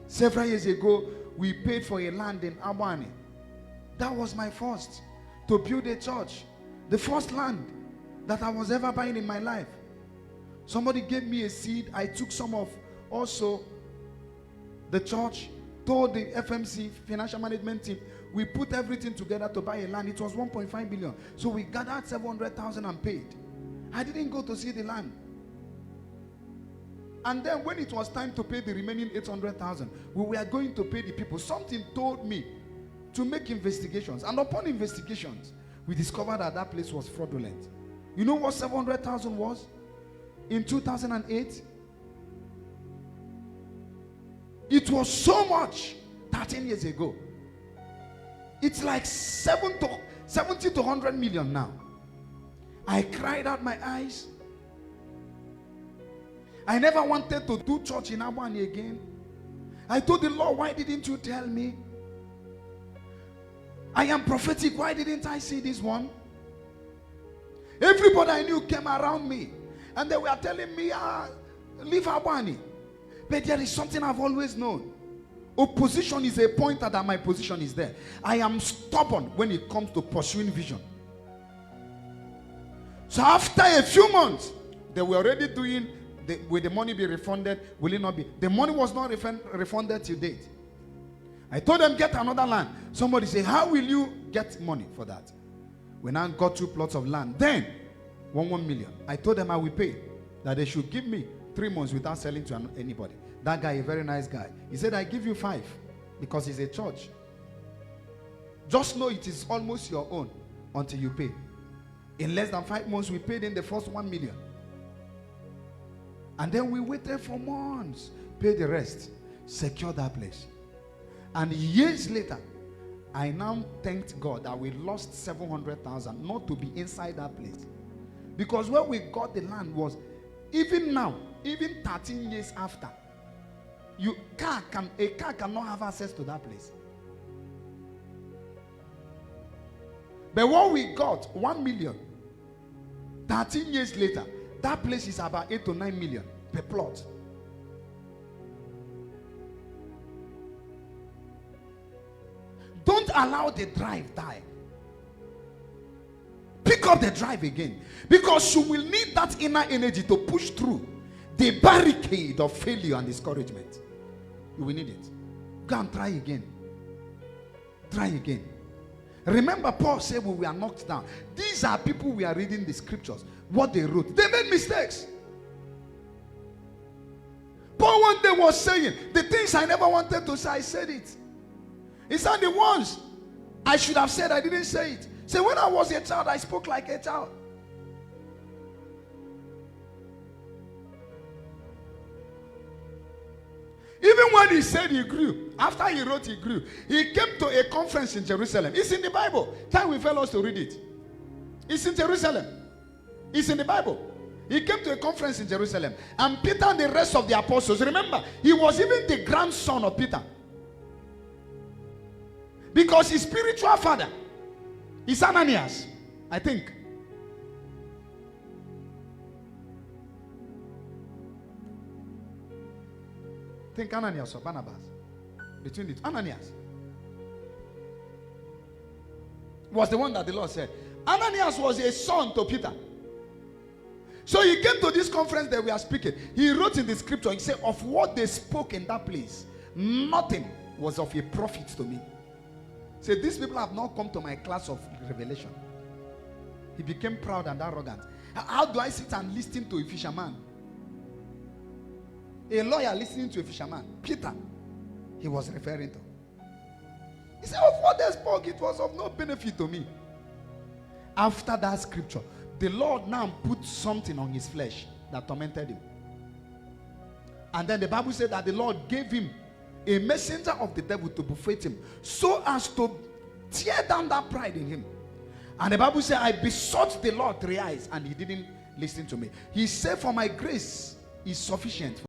Several years ago, we paid for a land in Albany. That was my first, to build a church. The first land that I was ever buying in my life. Somebody gave me a seed. I took some of also the church, told the FMC, financial management team, we put everything together to buy a land. It was 1.5 billion. So we gathered 700,000 and paid. I didn't go to see the land. And then when it was time to pay the remaining 800,000, we were going to pay the people. Something told me to make investigations. And upon investigations, we discovered that that place was fraudulent. You know what 700,000 was in 2008? It was so much 13 years ago. It's like 70 to 100 million now. I cried out my eyes. I never wanted to do church in Albany again. I told the Lord, why didn't you tell me? I am prophetic. Why didn't I see this one? Everybody I knew came around me and they were telling me, leave Albany. But there is something I've always known. Opposition is a pointer that my position is there. I am stubborn when it comes to pursuing vision. So after a few months, they were already doing, will the money be refunded? Will it not be? The money was not refunded till date. I told them, get another land. Somebody said, how will you get money for that? We now got 2 plots of land. Then, 1 million. I told them I will pay. That they should give me 3 months without selling to anybody. That guy, a very nice guy. He said, I give you 5 because it's a church. Just know it is almost your own until you pay. In less than 5 months, we paid in the first 1 million. And then we waited for months, paid the rest, secure that place. And years later, I now thanked God that we lost 700,000 not to be inside that place. Because where we got the land was, even now, even 13 years after, a car cannot have access to that place. But what we got, 1 million, 13 years later, that place is about 8 to 9 million per plot. Don't allow the drive die. Pick up the drive again. Because you will need that inner energy to push through the barricade of failure and discouragement. You will need it. Go and try again. Try again. Remember, Paul said when we are knocked down, these are people we are reading the scriptures. What they wrote. They made mistakes. Paul one day was saying, the things I never wanted to say, I said it. He said the ones I should have said, I didn't say it. So when I was a child, I spoke like a child. Even when he said he grew, after he wrote he grew, he came to a conference in Jerusalem. It's in the Bible. Time we fellows to read it. It's in Jerusalem. It's in the Bible. He came to a conference in Jerusalem. And Peter and the rest of the apostles, remember, he was even the grandson of Peter. Because his spiritual father is Ananias, I think. Think Ananias or Barnabas. Between the two. Ananias was the one that the Lord said. Ananias was a son to Peter. So he came to this conference that we are speaking. He wrote in the scripture, he said, of what they spoke in that place, nothing was of a profit to me. Say, these people have not come to my class of revelation. He became proud and arrogant. How do I sit and listen to a fisherman? A lawyer listening to a fisherman. Peter, he was referring to. He said, of what they spoke, it was of no benefit to me. After that scripture, the Lord now put something on his flesh that tormented him. And then the Bible said that the Lord gave him a messenger of the devil to buffet him, so as to tear down that pride in him. And the Bible said, I besought the Lord 3 times, and he didn't listen to me. He said, for my grace is sufficient